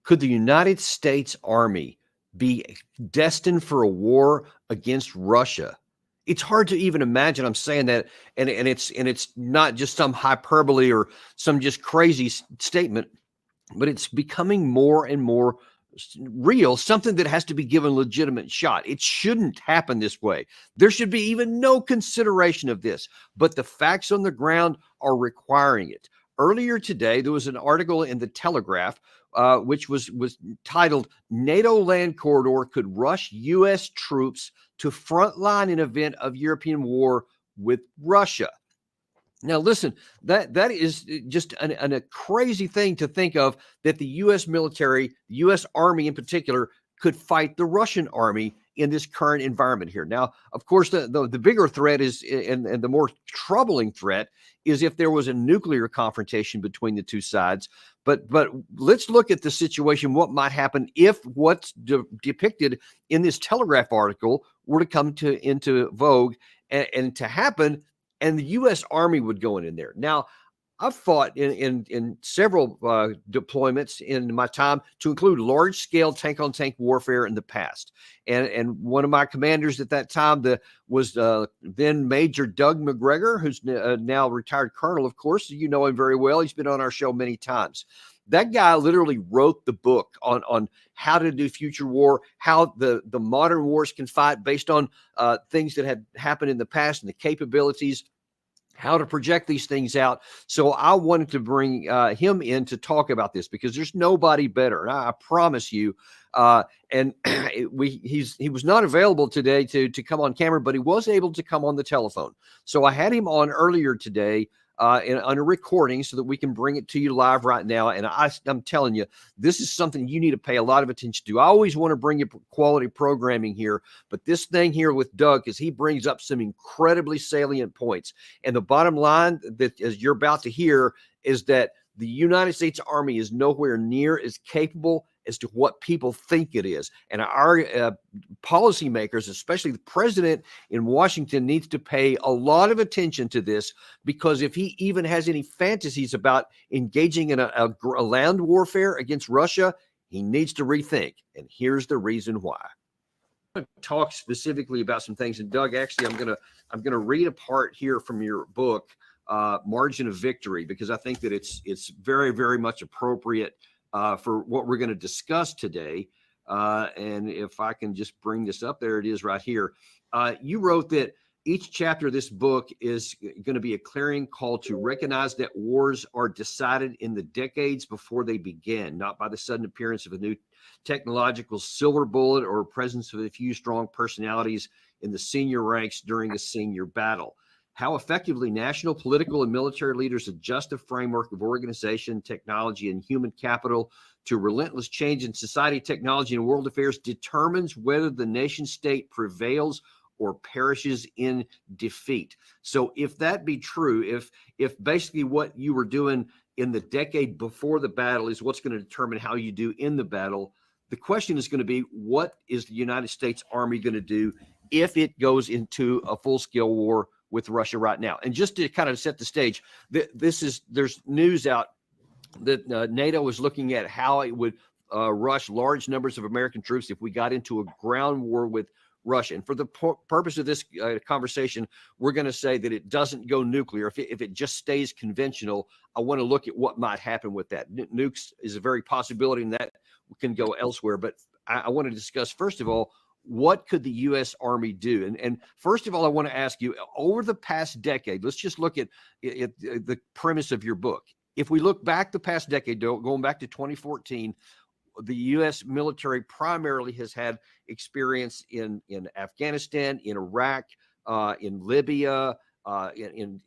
Could the United States Army be destined for a war against Russia? It's hard to even imagine. I'm saying that, and it's not just some hyperbole or some just crazy statement, but it's becoming more and more real, something that has to be given a legitimate shot. It shouldn't happen this way. There should be even no consideration of this, but the facts on the ground are requiring it. Earlier today, there was an article in the Telegraph, which was titled "NATO Land Corridor Could Rush U.S. Troops to Frontline in Event of European War with Russia." Now, listen, that is just a crazy thing to think of, that the U.S. military, the U.S. Army in particular, could fight the Russian army in this current environment here. Now, of course, the bigger threat is, and the more troubling threat is if there was a nuclear confrontation between the two sides. But let's look at the situation, what might happen if what's depicted in this Telegraph article were to come into vogue and to happen, and the U.S. Army would go in there. Now, I've fought in several deployments in my time, to include large-scale tank-on-tank warfare in the past. And one of my commanders at that time was then Major Doug Macgregor, who's now retired colonel, of course. You know him very well. He's been on our show many times. That guy literally wrote the book on how to do future war, how the modern wars can fight based on things that had happened in the past and the capabilities, how to project these things out. So I wanted to bring him in to talk about this, because there's nobody better. And I promise you, and he was not available today to come on camera, but he was able to come on the telephone. So I had him on earlier today on a recording so that we can bring it to you live right now. And I'm telling you, this is something you need to pay a lot of attention to. I always want to bring you quality programming here, but this thing here with Doug is he brings up some incredibly salient points. And the bottom line, that as you're about to hear, is that the United States Army is nowhere near as capable as to what people think it is. And our policymakers, especially the president in Washington, needs to pay a lot of attention to this, because if he even has any fantasies about engaging in a land warfare against Russia, he needs to rethink. And here's the reason why. I'm going to talk specifically about some things. And Doug, actually, I'm gonna read a part here from your book, Margin of Victory, because I think that it's very, very much appropriate for what we're going to discuss today. And if I can just bring this up, there it is right here. You wrote that each chapter of this book is going to be a clarion call to recognize that wars are decided in the decades before they begin, not by the sudden appearance of a new technological silver bullet or presence of a few strong personalities in the senior ranks during a senior battle. How effectively national, political, and military leaders adjust the framework of organization, technology, and human capital to relentless change in society, technology, and world affairs determines whether the nation state prevails or perishes in defeat. So if that be true, if basically what you were doing in the decade before the battle is what's going to determine how you do in the battle, the question is going to be, what is the United States Army going to do if it goes into a full-scale war with Russia right now? And just to kind of set the stage, there's news out that NATO is looking at how it would rush large numbers of American troops if we got into a ground war with Russia. And for the purpose of this conversation, we're going to say that it doesn't go nuclear. If it just stays conventional, I want to look at what might happen with that. Nukes is a very possibility, and that can go elsewhere. But I want to discuss, first of all, what could the U.S. Army do? And first of all, I want to ask you, over the past decade, let's just look at the premise of your book. If we look back the past decade, going back to 2014, the U.S. military primarily has had experience in Afghanistan, in Iraq, in Libya, in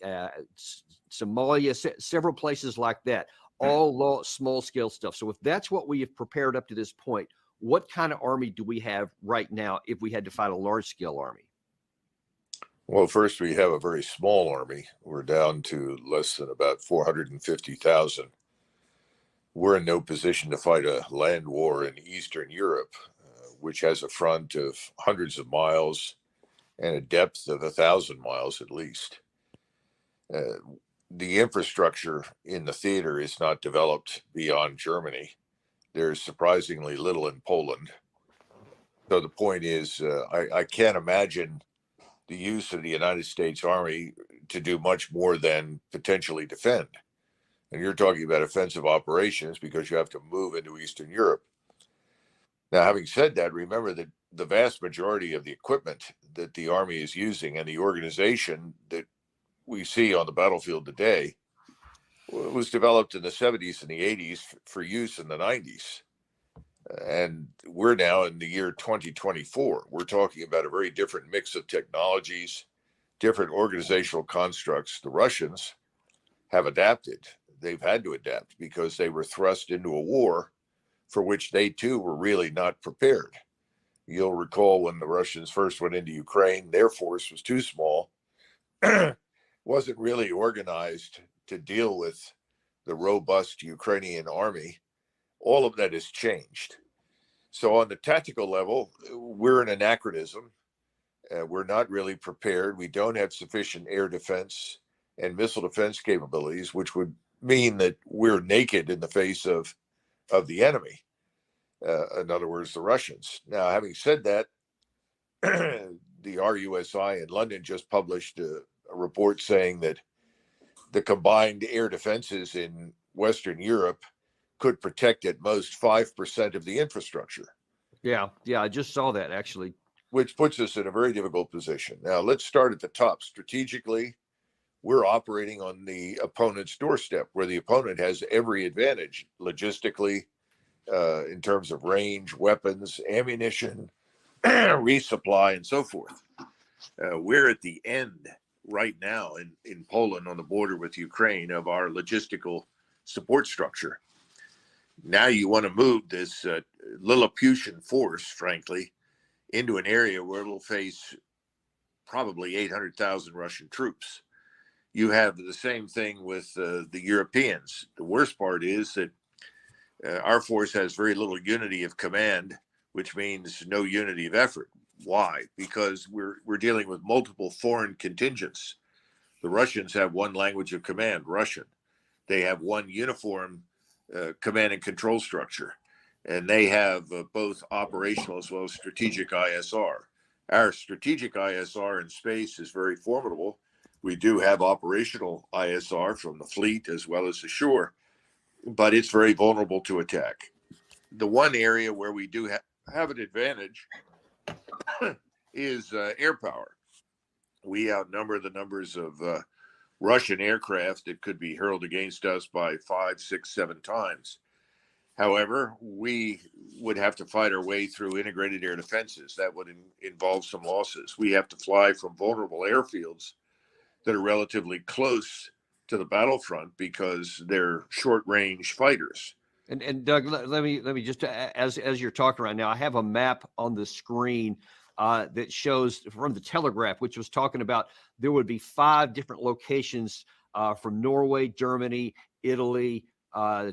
Somalia, several places like that, all small-scale stuff. So if that's what we have prepared up to this point, what kind of army do we have right now if we had to fight a large-scale army? Well, first, we have a very small army. We're down to less than about 450,000. We're in no position to fight a land war in Eastern Europe, which has a front of hundreds of miles and a depth of 1,000 miles at least. The infrastructure in the theater is not developed beyond Germany. There's surprisingly little in Poland. So the point is, I can't imagine the use of the United States Army to do much more than potentially defend. And you're talking about offensive operations because you have to move into Eastern Europe. Now, having said that, remember that the vast majority of the equipment that the Army is using and the organization that we see on the battlefield today was developed in the 70s and the 80s for use in the 90s. And we're now in the year 2024. We're talking about a very different mix of technologies, different organizational constructs. The Russians have adapted. They've had to adapt because they were thrust into a war for which they too were really not prepared. You'll recall when the Russians first went into Ukraine, their force was too small, wasn't really organized to deal with the robust Ukrainian army. All of that has changed. So on the tactical level, we're an anachronism. We're not really prepared. We don't have sufficient air defense and missile defense capabilities, which would mean that we're naked in the face of the enemy. In other words, the Russians. Now, having said that, the RUSI in London just published a report saying that the combined air defenses in Western Europe could protect at most 5% of the infrastructure. Yeah, I just saw that actually. Which puts us in a very difficult position. Now, let's start at the top. Strategically, we're operating on the opponent's doorstep, where the opponent has every advantage logistically, in terms of range, weapons, ammunition, resupply, and so forth. We're at the end right now in Poland on the border with Ukraine of our logistical support structure. Now you want to move this Lilliputian force, frankly, into an area where it'll face probably 800,000 Russian troops. You have the same thing with the Europeans. The worst part is that our force has very little unity of command, which means no unity of effort. Why? Because we're dealing with multiple foreign contingents. The Russians have one language of command, Russian. They have one uniform command and control structure, and they have both operational as well as strategic ISR. Our strategic ISR in space is very formidable. We do have operational ISR from the fleet as well as the shore, but it's very vulnerable to attack. The one area where we do have an advantage is air power. We outnumber the numbers of Russian aircraft that could be hurled against us by 5, 6, 7 times. However, we would have to fight our way through integrated air defenses. That would involve some losses. We have to fly from vulnerable airfields that are relatively close to the battlefront because they're short-range fighters. And Doug, let me just as you're talking right now, I have a map on the screen that shows from the Telegraph, which was talking about there would be 5 different locations from Norway, Germany, Italy,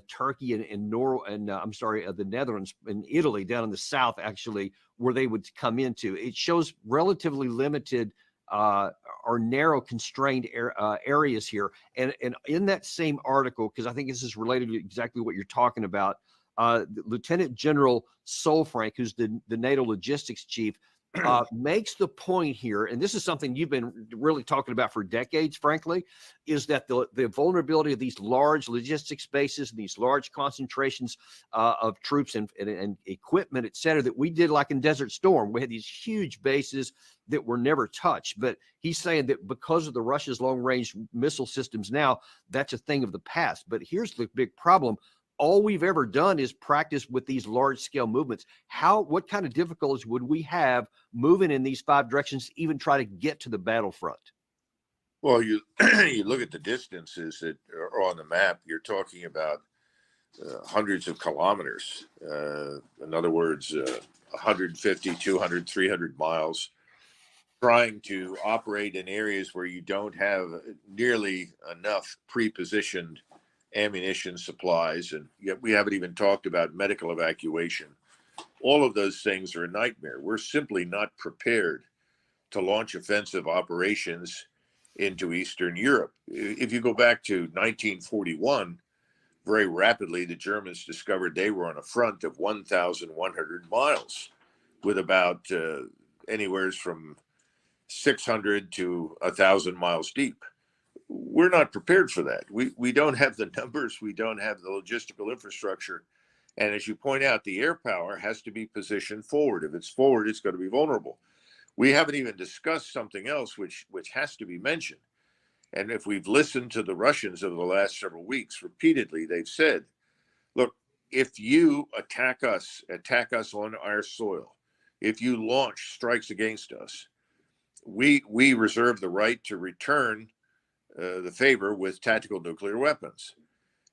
Turkey, and the Netherlands and Italy down in the south, actually, where they would come into. It shows relatively limited or narrow constrained areas here. And in that same article, because I think this is related to exactly what you're talking about, Lieutenant General Solfrank, who's the NATO logistics chief, makes the point here, and this is something you've been really talking about for decades, frankly, is that the vulnerability of these large logistics bases and these large concentrations of troops and equipment, et cetera, that we did like in Desert Storm. We had these huge bases that were never touched. But he's saying that because of the Russia's long-range missile systems now, that's a thing of the past. But here's the big problem. All we've ever done is practice with these large-scale movements. What kind of difficulties would we have moving in these 5 directions, even try to get to the battlefront? Well, you look at the distances that are on the map. You're talking about hundreds of kilometers. In other words, 150, 200, 300 miles. Trying to operate in areas where you don't have nearly enough pre-positioned ammunition supplies, and yet we haven't even talked about medical evacuation. All of those things are a nightmare. We're simply not prepared to launch offensive operations into Eastern Europe. If you go back to 1941, very rapidly, the Germans discovered they were on a front of 1,100 miles with about anywhere from 600 to 1,000 miles deep. We're not prepared for that. We don't have the numbers. We don't have the logistical infrastructure. And as you point out, the air power has to be positioned forward. If it's forward, it's going to be vulnerable. We haven't even discussed something else which has to be mentioned. And if we've listened to the Russians over the last several weeks, repeatedly, they've said, look, if you attack us on our soil, if you launch strikes against us, we reserve the right to return the favor with tactical nuclear weapons.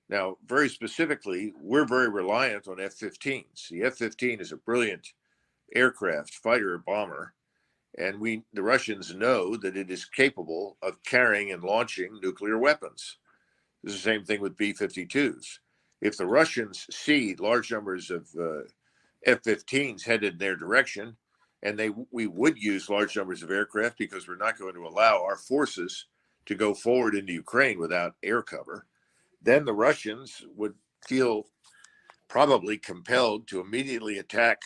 Now, very specifically, we're very reliant on F-15s. The F-15 is a brilliant aircraft, fighter, bomber, and the Russians know that it is capable of carrying and launching nuclear weapons. It's the same thing with B-52s. If the Russians see large numbers of F-15s headed in their direction, and we would use large numbers of aircraft because we're not going to allow our forces to go forward into Ukraine without air cover, then the Russians would feel probably compelled to immediately attack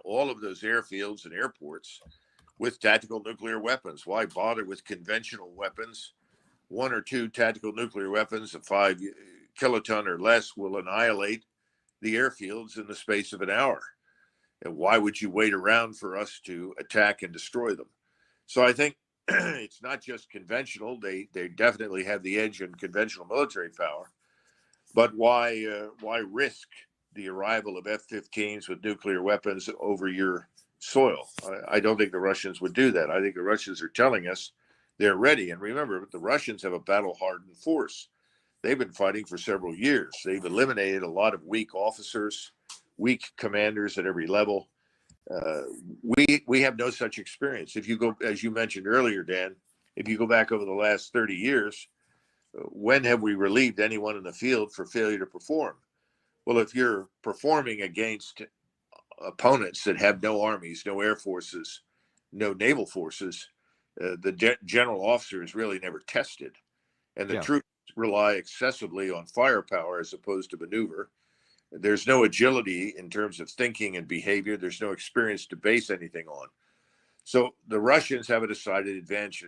all of those airfields and airports with tactical nuclear weapons. Why bother with conventional weapons? One or two tactical nuclear weapons of 5 kiloton or less will annihilate the airfields in the space of an hour. And why would you wait around for us to attack and destroy them? So I think it's not just conventional. They definitely have the edge in conventional military power. But why risk the arrival of F-15s with nuclear weapons over your soil? I don't think the Russians would do that. I think the Russians are telling us they're ready. And remember, the Russians have a battle-hardened force. They've been fighting for several years. They've eliminated a lot of weak officers, weak commanders at every level. We have no such experience. If you go, as you mentioned earlier, Dan, if you go back over the last 30 years, when have we relieved anyone in the field for failure to perform? Well, if you're performing against opponents that have no armies, no air forces, no naval forces, the general officer is really never tested. And the troops rely excessively on firepower as opposed to maneuver. There's no agility in terms of thinking and behavior. There's no experience to base anything on. So the Russians have a decided advantage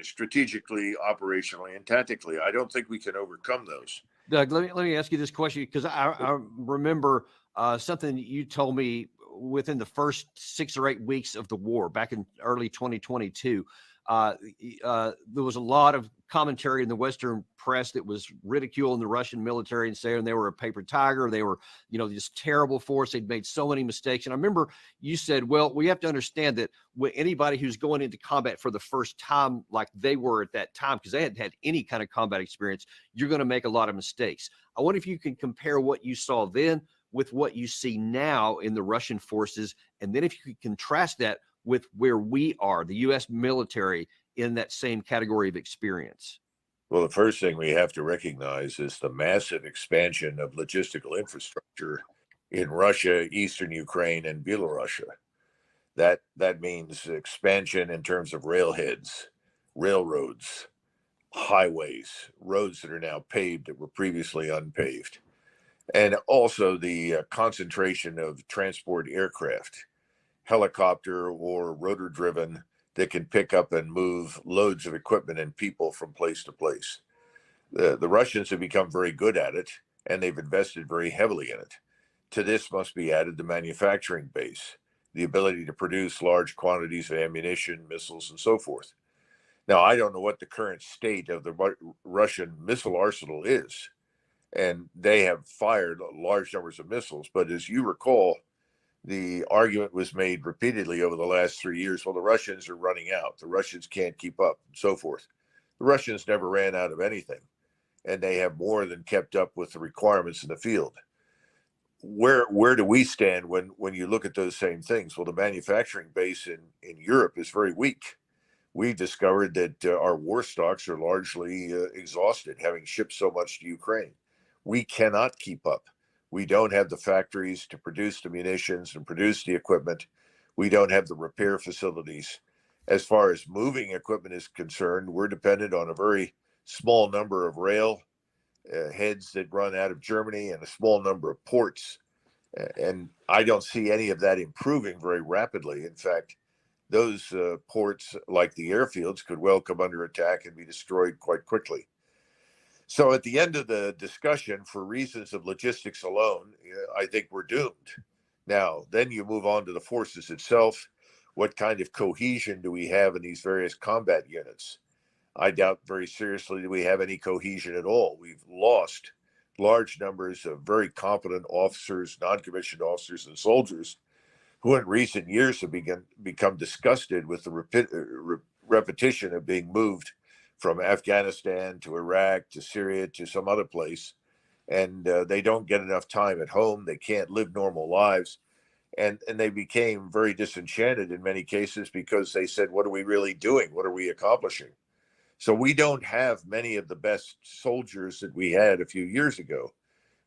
strategically, operationally, and tactically. I don't think we can overcome those. Doug, let me ask you this question, because I remember something you told me within the first 6 or 8 weeks of the war back in early 2022. There was a lot of commentary in the Western press that was ridiculing the Russian military and saying they were a paper tiger. They were, this terrible force. They'd made so many mistakes. And I remember you said, well, we have to understand that when anybody who's going into combat for the first time, like they were at that time, because they hadn't had any kind of combat experience, you're going to make a lot of mistakes. I wonder if you can compare what you saw then with what you see now in the Russian forces. And then if you could contrast that with where we are, the U.S. military, in that same category of experience. Well, the first thing we have to recognize is the massive expansion of logistical infrastructure in Russia, Eastern Ukraine, and Belarus. That means expansion in terms of railheads, railroads, highways, roads that are now paved that were previously unpaved, and also the concentration of transport aircraft, helicopter or rotor driven, that can pick up and move loads of equipment and people from place to place. The Russians have become very good at it, and they've invested very heavily in it. To this must be added the manufacturing base, the ability to produce large quantities of ammunition, missiles, and so forth. Now, I don't know what the current state of the Russian missile arsenal is, and they have fired large numbers of missiles. But as you recall, the argument was made repeatedly over the last 3 years, well, the Russians are running out. The Russians can't keep up, and so forth. The Russians never ran out of anything, and they have more than kept up with the requirements in the field. Where do we stand when you look at those same things? Well, the manufacturing base in Europe is very weak. We've discovered that our war stocks are largely exhausted, having shipped so much to Ukraine. We cannot keep up. We don't have the factories to produce the munitions and produce the equipment. We don't have the repair facilities. As far as moving equipment is concerned, we're dependent on a very small number of rail heads that run out of Germany and a small number of ports. And I don't see any of that improving very rapidly. In fact, those ports, like the airfields, could well come under attack and be destroyed quite quickly. So at the end of the discussion, for reasons of logistics alone, I think we're doomed. Now, then you move on to the forces itself. What kind of cohesion do we have in these various combat units? I doubt very seriously that we have any cohesion at all. We've lost large numbers of very competent officers, non-commissioned officers, and soldiers who in recent years have become disgusted with the repetition of being moved from Afghanistan to Iraq to Syria to some other place. And they don't get enough time at home. They can't live normal lives. And they became very disenchanted in many cases because they said, what are we really doing? What are we accomplishing? So we don't have many of the best soldiers that we had a few years ago.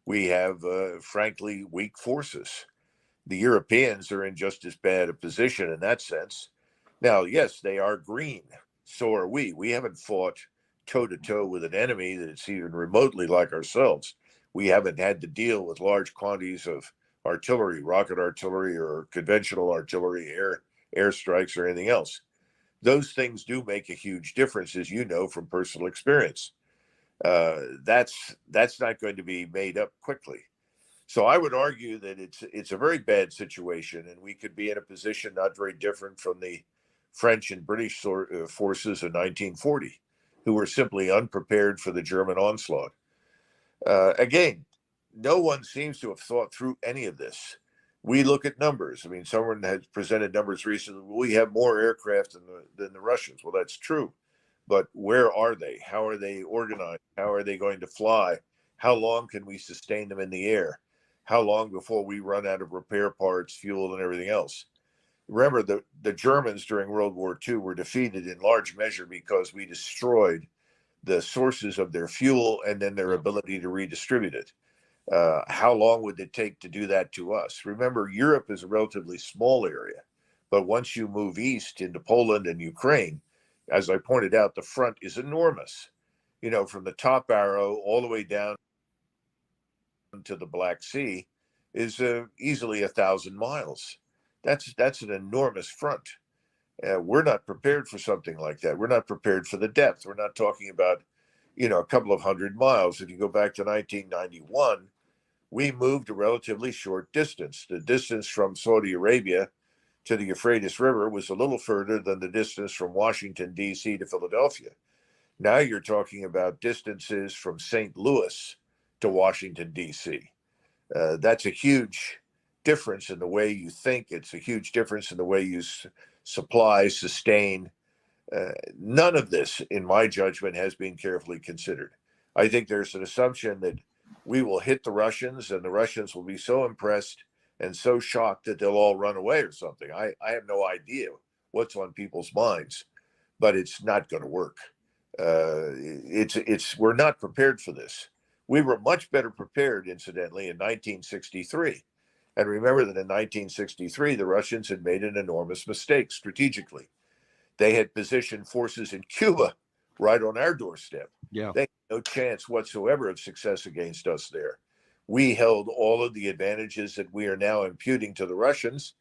We have, frankly, weak forces. The Europeans are in just as bad a position in that sense. Now, yes, they are green. So are we. We haven't fought toe to toe with an enemy that's even remotely like ourselves. We haven't had to deal with large quantities of artillery, rocket artillery, or conventional artillery, airstrikes, or anything else. Those things do make a huge difference, as you know from personal experience. That's not going to be made up quickly. So I would argue that it's a very bad situation, and we could be in a position not very different from the French and British forces of 1940, who were simply unprepared for the German onslaught. Again, no one seems to have thought through any of this. We look at numbers. I mean, someone has presented numbers recently. We have more aircraft than the Russians. Well, that's true. But where are they? How are they organized? How are they going to fly? How long can we sustain them in the air? How long before we run out of repair parts, fuel, and everything else? Remember, the Germans during World War II were defeated in large measure because we destroyed the sources of their fuel and then their ability to redistribute it. How long would it take to do that to us? Remember, Europe is a relatively small area, but once you move east into Poland and Ukraine, as I pointed out, the front is enormous. You know, from the top arrow all the way down to the Black Sea is easily 1,000 miles. That's an enormous front. We're not prepared for something like that. We're not prepared for the depth. We're not talking about, you know, a couple of 100 miles. If you go back to 1991, we moved a relatively short distance. The distance from Saudi Arabia to the Euphrates River was a little further than the distance from Washington, D.C. to Philadelphia. Now you're talking about distances from St. Louis to Washington, D.C. That's a huge difference in the way you think. It's a huge difference in the way you supply, sustain. None of this, in my judgment, has been carefully considered. I think there's an assumption that we will hit the Russians and the Russians will be so impressed and so shocked that they'll all run away or something. I have no idea what's on people's minds, but it's not going to work. We're not prepared for this. We were much better prepared, incidentally, in 1963. And remember that in 1963, the Russians had made an enormous mistake strategically. They had positioned forces in Cuba right on our doorstep. Yeah. They had no chance whatsoever of success against us there. We held all of the advantages that we are now imputing to the Russians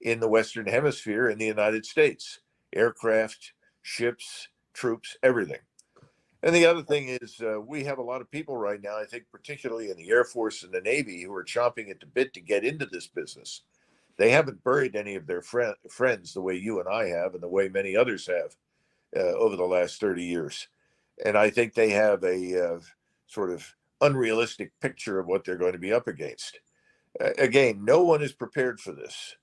in the Western Hemisphere in the United States: aircraft, ships, troops, everything. And the other thing is, we have a lot of people right now, I think, particularly in the Air Force and the Navy, who are chomping at the bit to get into this business. They haven't buried any of their friends the way you and I have, and the way many others have over the last 30 years. And I think they have a sort of unrealistic picture of what they're going to be up against. Again, no one is prepared for this.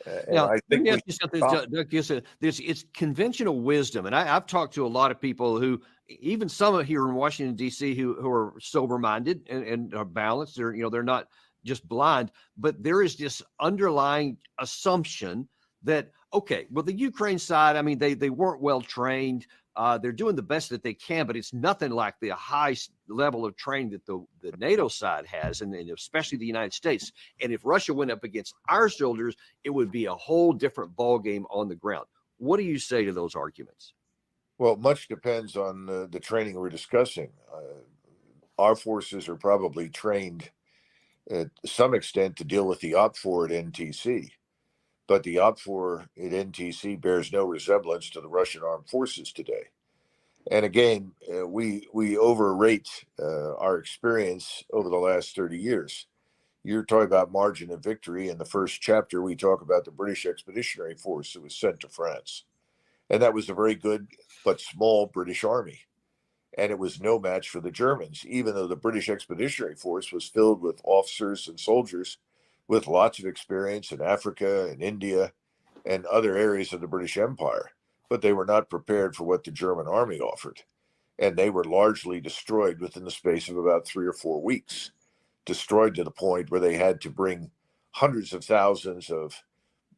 And Now, I let think me we ask you something, stop. Doug. It's conventional wisdom, and I've talked to a lot of people who, even some here in Washington D.C., who are sober-minded and are balanced. They're not just blind, but there is this underlying assumption that, okay, well, the Ukraine side, I mean, they weren't well trained. They're doing the best that they can, but it's nothing like the high level of training that the NATO side has, and especially the United States. And if Russia went up against our soldiers, it would be a whole different ballgame on the ground. What do you say to those arguments? Well, much depends on the training we're discussing. our forces are probably trained to some extent to deal with the OPFOR at NTC, but the OPFOR at NTC bears no resemblance to the Russian armed forces today. And again, we overrate our experience over the last 30 years. You're talking about margin of victory. In the first chapter, we talk about the British Expeditionary Force that was sent to France. And that was a very good but small British army. And it was no match for the Germans, even though the British Expeditionary Force was filled with officers and soldiers with lots of experience in Africa and India and other areas of the British Empire. But they were not prepared for what the German army offered. And they were largely destroyed within the space of about 3 or 4 weeks, destroyed to the point where they had to bring hundreds of thousands of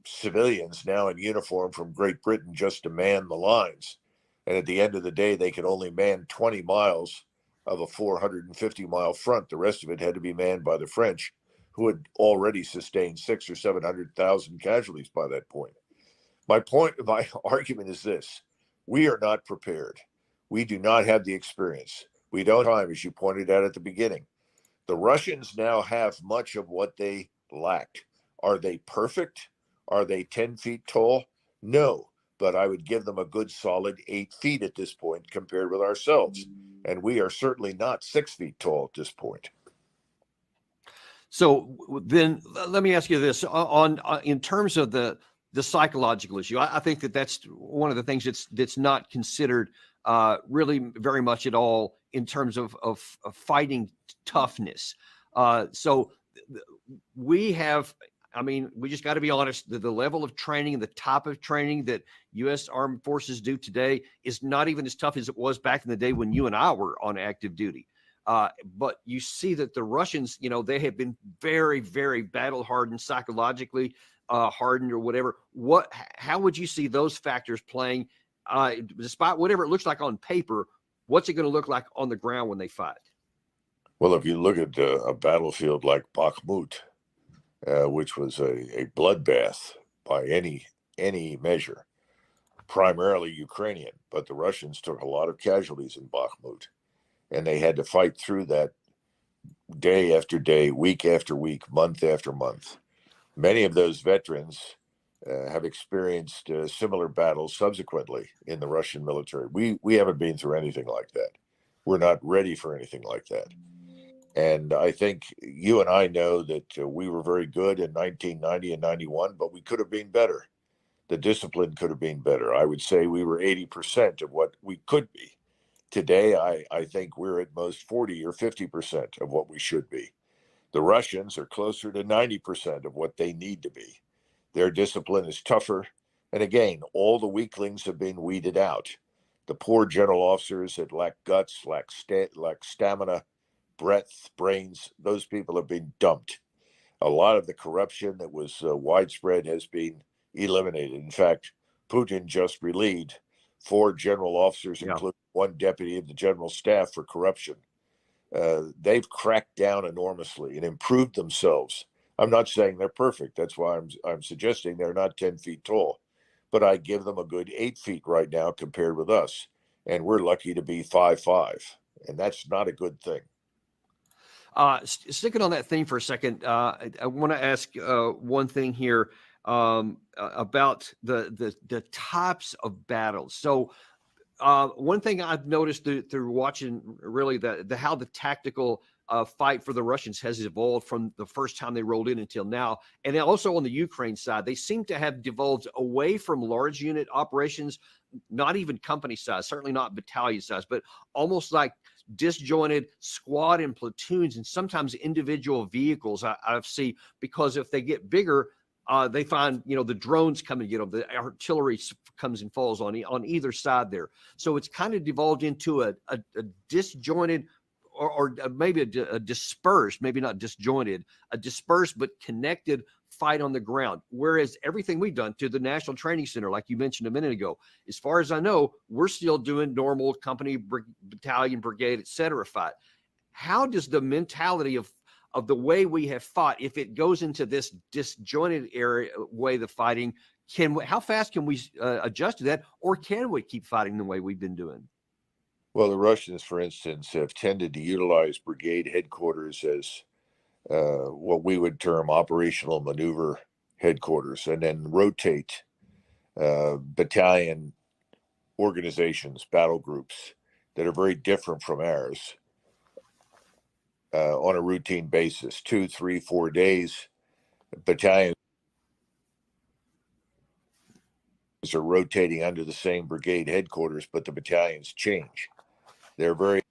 civilians now in uniform from Great Britain just to man the lines. And at the end of the day, they could only man 20 miles of a 450-mile front. The rest of it had to be manned by the French, who had already sustained 600,000 or 700,000 casualties by that point. My argument is this: we are not prepared. We do not have the experience. We don't have time, as you pointed out at the beginning. The Russians now have much of what they lacked. Are they perfect? Are they 10 feet tall? No, but I would give them a good solid 8 feet at this point compared with ourselves. And we are certainly not 6 feet tall at this point. So then let me ask you this on in terms of the psychological issue. I think that's one of the things that's not considered really very much at all in terms of fighting toughness. So we have, I mean, we just got to be honest, the level of training and the type of training that U.S. Armed Forces do today is not even as tough as it was back in the day when you and I were on active duty. But you see that the Russians, they have been very, very battle hardened, psychologically hardened or whatever. How would you see those factors playing, despite whatever it looks like on paper? What's it going to look like on the ground when they fight? Well, if you look at a battlefield like Bakhmut, which was a bloodbath by any measure, primarily Ukrainian, but the Russians took a lot of casualties in Bakhmut, and they had to fight through that day after day, week after week, month after month. Many of those veterans have experienced similar battles subsequently in the Russian military. We haven't been through anything like that. We're not ready for anything like that. And I think you and I know that we were very good in 1990 and 91, but we could have been better. The discipline could have been better. I would say we were 80% of what we could be. Today, I think we're at most 40 or 50% of what we should be. The Russians are closer to 90% of what they need to be. Their discipline is tougher. And again, all the weaklings have been weeded out. The poor general officers that lack guts, lack stamina, breadth, brains, those people have been dumped. A lot of the corruption that was widespread has been eliminated. In fact, Putin just relieved 4 general officers, including 1 deputy of the general staff, for corruption. They've cracked down enormously and improved themselves. I'm not saying they're perfect. That's why I'm suggesting they're not 10 feet tall. But I give them a good 8 feet right now compared with us. And we're lucky to be 5'5". And that's not a good thing. Sticking on that theme for a second, I want to ask one thing here about the types of battles. So one thing I've noticed through watching really how the tactical fight for the Russians has evolved from the first time they rolled in until now, and also on the Ukraine side, they seem to have devolved away from large unit operations, not even company size, certainly not battalion size, but almost like disjointed squad and platoons, and sometimes individual vehicles. I've seen, because if they get bigger, they find the drones come and get them. The artillery comes and falls on either side there. So it's kind of devolved into a disjointed or maybe a dispersed, maybe not disjointed, a dispersed but connected fight on the ground. Whereas everything we've done to the National Training Center, like you mentioned a minute ago, as far as I know, we're still doing normal company, battalion, brigade, et cetera fight. How does the mentality of the way we have fought, if it goes into this disjointed area way of fighting, how fast can we adjust to that, or can we keep fighting the way we've been doing? Well, the Russians, for instance, have tended to utilize brigade headquarters as what we would term operational maneuver headquarters, and then rotate battalion organizations, battle groups that are very different from ours on a routine basis, 2, 3, 4 days. Battalions are rotating under the same brigade headquarters, but the battalions change. They're very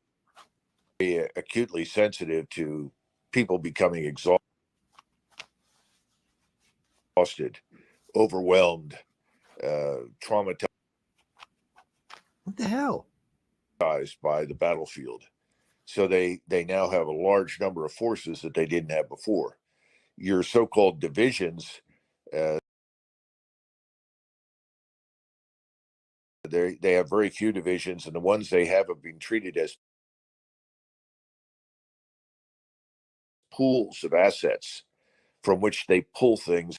acutely sensitive to people becoming exhausted, overwhelmed, traumatized What the hell? by the battlefield. So they now have a large number of forces that they didn't have before. Your so-called divisions, they have very few divisions, and the ones they have been treated as pools of assets from which they pull things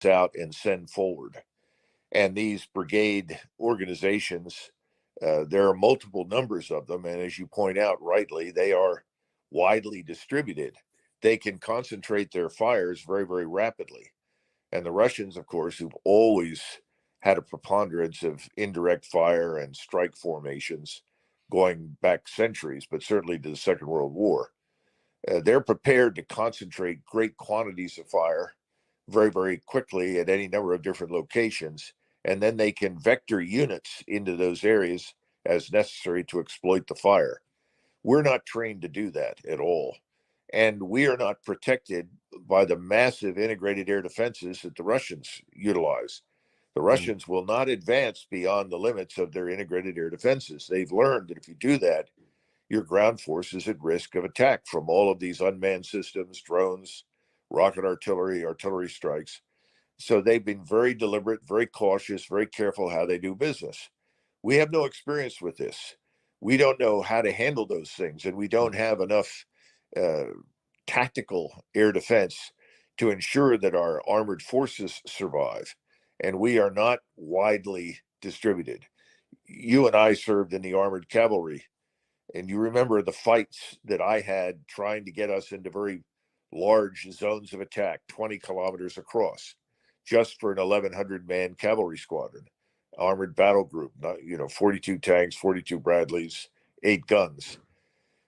out and send forward. And these brigade organizations, there are multiple numbers of them, and as you point out rightly, they are widely distributed. They can concentrate their fires very, very rapidly. And the Russians, of course, who've always had a preponderance of indirect fire and strike formations going back centuries, but certainly to the Second World War, they're prepared to concentrate great quantities of fire very, very quickly at any number of different locations. And then they can vector units into those areas as necessary to exploit the fire. We're not trained to do that at all. And we are not protected by the massive integrated air defenses that the Russians utilize. The Russians will not advance beyond the limits of their integrated air defenses. They've learned that if you do that, your ground force is at risk of attack from all of these unmanned systems, drones, rocket artillery, artillery strikes. So they've been very deliberate, very cautious, very careful how they do business. We have no experience with this. We don't know how to handle those things, and we don't have enough uh, tactical air defense to ensure that our armored forces survive. And we are not widely distributed. You and I served in the armored cavalry, and you remember the fights that I had trying to get us into very large zones of attack, 20 kilometers across, just for an 1,100 man cavalry squadron, armored battle group, 42 tanks, 42 Bradleys, 8 guns.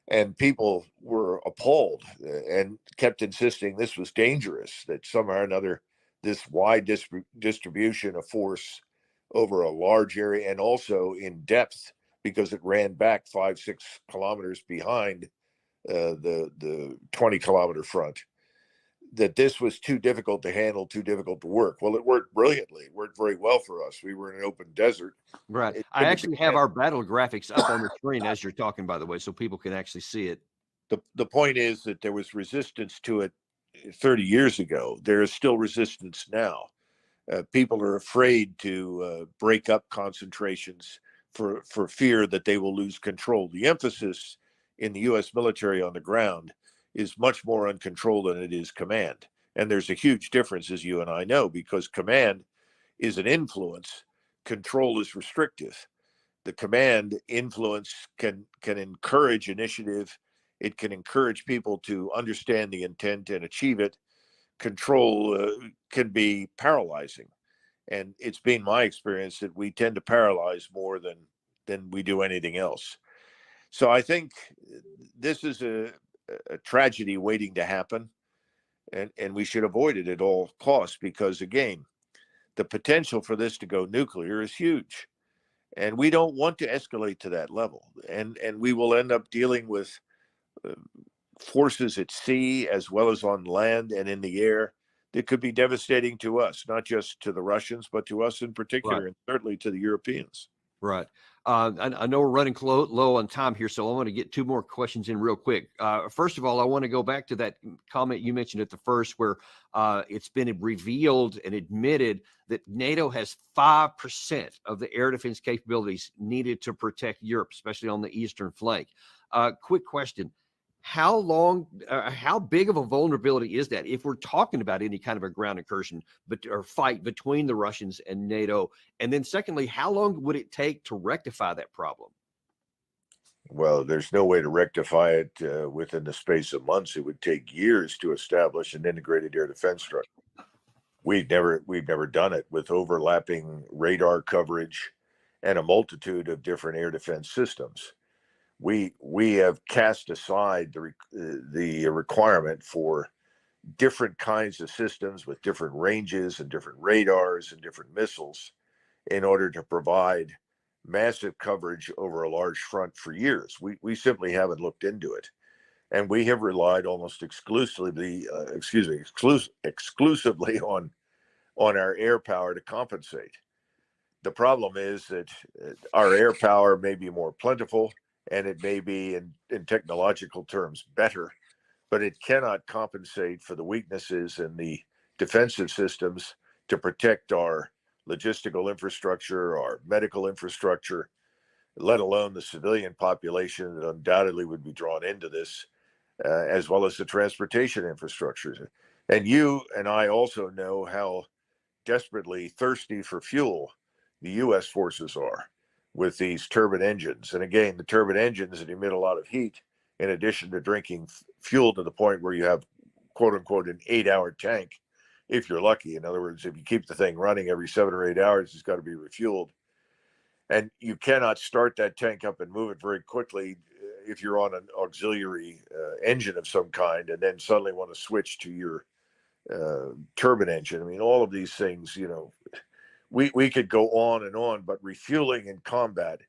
And people were appalled and kept insisting this was dangerous, that somehow or another, this wide distribution of force over a large area and also in depth, because it ran back 5-6 kilometers behind the 20-kilometer front, that this was too difficult to handle, too difficult to work. Well, it worked brilliantly. It worked very well for us. We were in an open desert. Right. I actually have our battle graphics up on the screen as you're talking, by the way, so people can actually see it. The point is that there was resistance to it 30 years ago. There is still resistance now. People are afraid to break up concentrations for fear that they will lose control. The emphasis in the U.S. military on the ground is much more on control than it is command. And there's a huge difference, as you and I know, because command is an influence, control is restrictive. The command influence can encourage initiative. It can encourage people to understand the intent and achieve it. Control can be paralyzing. And it's been my experience that we tend to paralyze more than we do anything else. So I think this is a tragedy waiting to happen, and we should avoid it at all costs, because again, the potential for this to go nuclear is huge, and we don't want to escalate to that level, and we will end up dealing with forces at sea as well as on land and in the air that could be devastating to us, not just to the Russians, but to us in particular, Right. and certainly to the Europeans. Right. I know we're running low on time here, so I want to get two more questions in real quick. First of all, I want to go back to that comment you mentioned at the first, where it's been revealed and admitted that NATO has 5% of the air defense capabilities needed to protect Europe, especially on the eastern flank. Quick question. how long, how big of a vulnerability is that if we're talking about any kind of a ground incursion or fight between the Russians and NATO? And then secondly, how long would it take to rectify that problem? Well, there's no way to rectify it within the space of months. It would take years to establish an integrated air defense structure. We've never done it with overlapping radar coverage and a multitude of different air defense systems. We have cast aside the requirement for different kinds of systems with different ranges and different radars and different missiles in order to provide massive coverage over a large front for years. We simply haven't looked into it, and we have relied almost exclusively on our air power to compensate. The problem is that our air power may be more plentiful, and it may be in technological terms better, but it cannot compensate for the weaknesses in the defensive systems to protect our logistical infrastructure, our medical infrastructure, let alone the civilian population that undoubtedly would be drawn into this, as well as the transportation infrastructure. And you and I also know how desperately thirsty for fuel the U.S. forces are with these turbine engines. And again, the turbine engines that emit a lot of heat, in addition to drinking fuel to the point where you have, quote unquote, an 8-hour tank, if you're lucky. In other words, if you keep the thing running every 7 or 8 hours, it's got to be refueled. And you cannot start that tank up and move it very quickly if you're on an auxiliary engine of some kind, and then suddenly want to switch to your turbine engine. I mean, all of these things, we could go on and on, but refueling in combat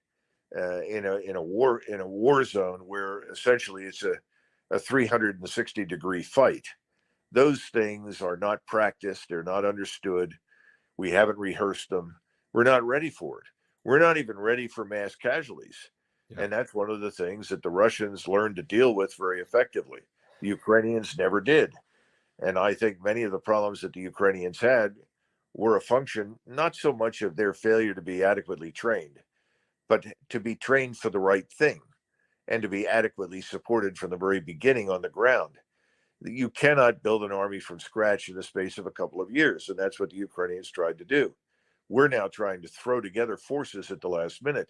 in a war zone where essentially it's a 360-degree fight. Those things are not practiced. They're not understood. We haven't rehearsed them. We're not ready for it. We're not even ready for mass casualties. Yeah. And that's one of the things that the Russians learned to deal with very effectively. The Ukrainians never did. And I think many of the problems that the Ukrainians had were a function not so much of their failure to be adequately trained, but to be trained for the right thing and to be adequately supported from the very beginning on the ground. You cannot build an army from scratch in the space of a couple of years, and that's what the Ukrainians tried to do. We're now trying to throw together forces at the last minute.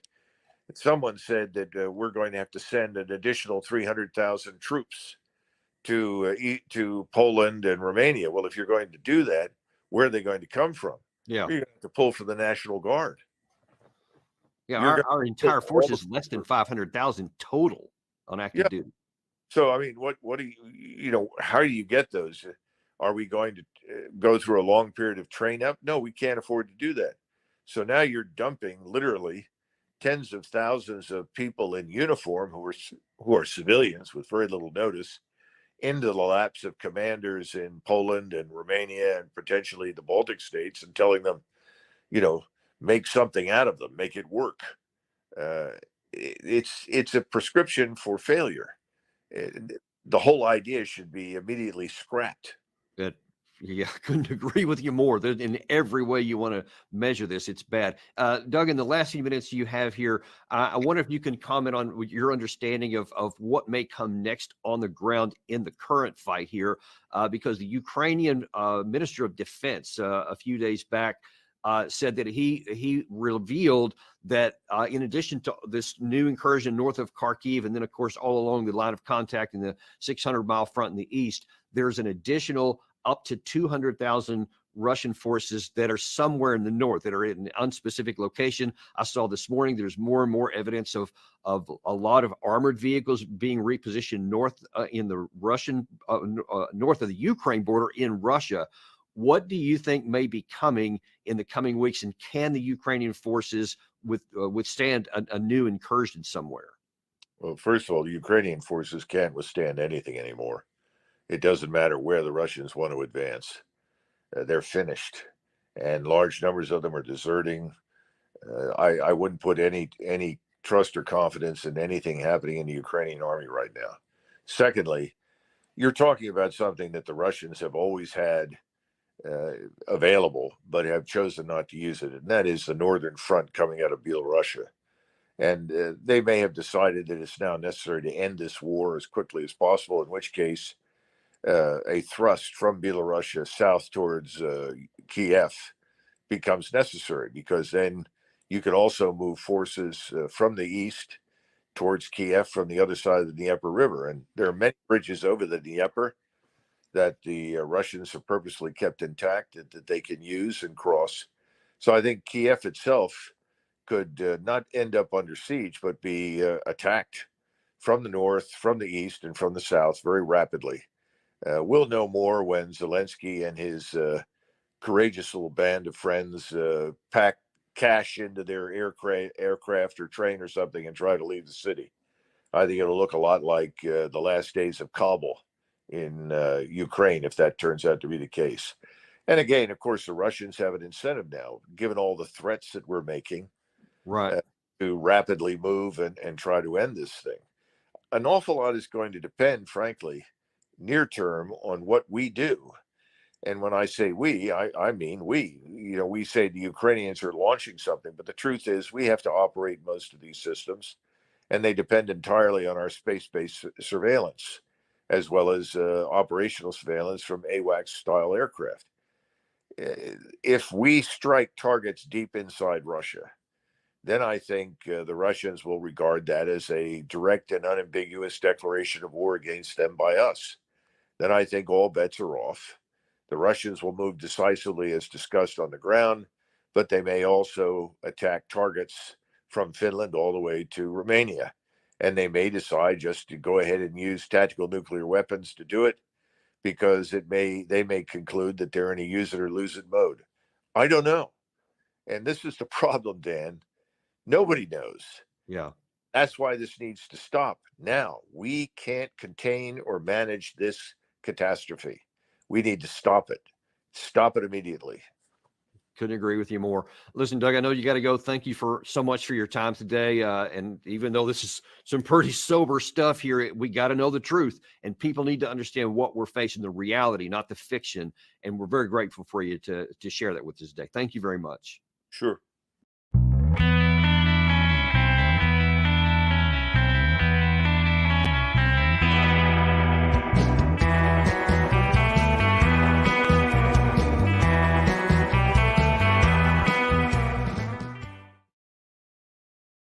Someone said that we're going to have to send an additional 300,000 troops to Poland and Romania. Well, if you're going to do that, where are they going to come from? Yeah, you're going to have to pull from the National Guard. Yeah, our entire force is less than 500,000 total on active duty. So, I mean, what do how do you get those? Are we going to go through a long period of train up? No, we can't afford to do that. So now you're dumping literally tens of thousands of people in uniform who are civilians with very little notice into the laps of commanders in Poland and Romania and potentially the Baltic states, and telling them, make something out of them, make it work. It's a prescription for failure. The whole idea should be immediately scrapped. Yeah, I couldn't agree with you more. In every way you want to measure this, it's bad. Doug, in the last few minutes you have here, I wonder if you can comment on your understanding of what may come next on the ground in the current fight here, because the Ukrainian Minister of Defense a few days back said that he revealed that in addition to this new incursion north of Kharkiv, and then, of course, all along the line of contact in the 600-mile front in the east, there's an additional up to 200,000 Russian forces that are somewhere in the north, that are in an unspecific location. I saw this morning there's more and more evidence of a lot of armored vehicles being repositioned north in the Russian north of the Ukraine border in Russia. What do you think may be coming in the coming weeks, and can the Ukrainian forces withstand a new incursion somewhere? Well, first of all, the Ukrainian forces can't withstand anything anymore. It doesn't matter where the Russians want to advance. They're finished, and large numbers of them are deserting. I wouldn't put any trust or confidence in anything happening in the Ukrainian army right now. Secondly, you're talking about something that the Russians have always had available, but have chosen not to use it, and that is the northern front coming out of Belarus. And they may have decided that it's now necessary to end this war as quickly as possible, in which case a thrust from Belarus south towards Kiev becomes necessary, because then you could also move forces from the east towards Kiev from the other side of the Dnieper River. And there are many bridges over the Dnieper that the Russians have purposely kept intact that they can use and cross. So I think Kiev itself could not end up under siege, but be attacked from the north, from the east, and from the south very rapidly. We'll know more when Zelensky and his courageous little band of friends pack cash into their aircraft or train or something and try to leave the city. I think it'll look a lot like the last days of Kabul in Ukraine, if that turns out to be the case. And again, of course, the Russians have an incentive now, given all the threats that we're making, Right. to rapidly move and try to end this thing. An awful lot is going to depend, frankly, near term, on what we do. And when I say we, I mean we. You know, we say the Ukrainians are launching something, but the truth is we have to operate most of these systems, and they depend entirely on our space-based surveillance, as well as operational surveillance from AWACS-style aircraft. If we strike targets deep inside Russia, then I think the Russians will regard that as a direct and unambiguous declaration of war against them by us. Then I think all bets are off. The Russians will move decisively, as discussed, on the ground, but they may also attack targets from Finland all the way to Romania. And they may decide just to go ahead and use tactical nuclear weapons to do it, because they may conclude that they're in a use it or lose it mode. I don't know. And this is the problem, Dan. Nobody knows. Yeah. That's why this needs to stop now. We can't contain or manage this catastrophe. We need to stop it. Stop it immediately. Couldn't agree with you more. Listen, Doug, I know you got to go. Thank you for so much for your time today. And even though this is some pretty sober stuff here, we got to know the truth, and people need to understand what we're facing, the reality, not the fiction. And we're very grateful for you to share that with us today. Thank you very much. Sure.